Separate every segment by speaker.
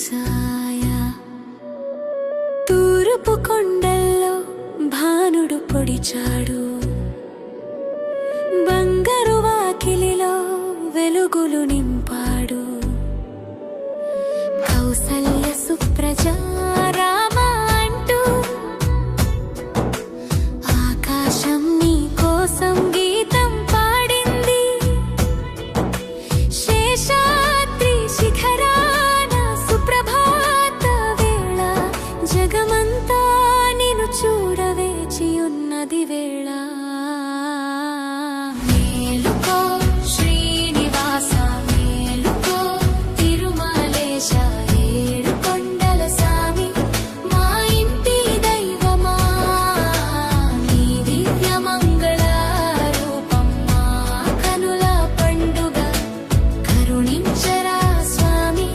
Speaker 1: ఏసాయా. తూర్పు కొండల్లో భానుడు పొడిచాడు, బంగారు వాకిలిలో వెలుగులు నింపాడు. కౌసల్య సుప్రజ రామ అంటూ ఆకాశం నీ కోసం గీతం పాడింది. శేషాద్రి శిఖరాన సుప్రభాత వేళ జగమంతా నిన్ను చూడవేచి ఉన్నది వేళ. మేలుకో శ్రీనివాస, మేలుకో తిరుమలేశ, ఏడు కొండల స్వామి మా ఇంటి దైవమా. నీ దివ్య మంగళ రూపం మా కనుల పండుగ, కరుణించరా స్వామి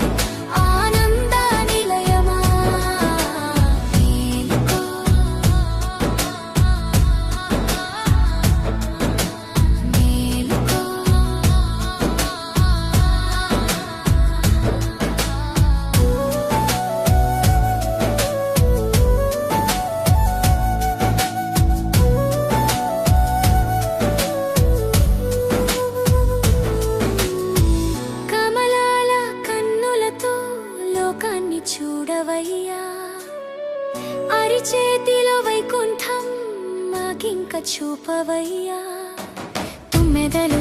Speaker 1: ఆనంద నిలయమా. మేలుకో మేలుకో. కమలాల కన్నులతో లోకాన్ని చూడవయ్యా. అరిచేతిలో వైకుంఠం మాకింక చూపవయ్యా. తుమ్మెదలు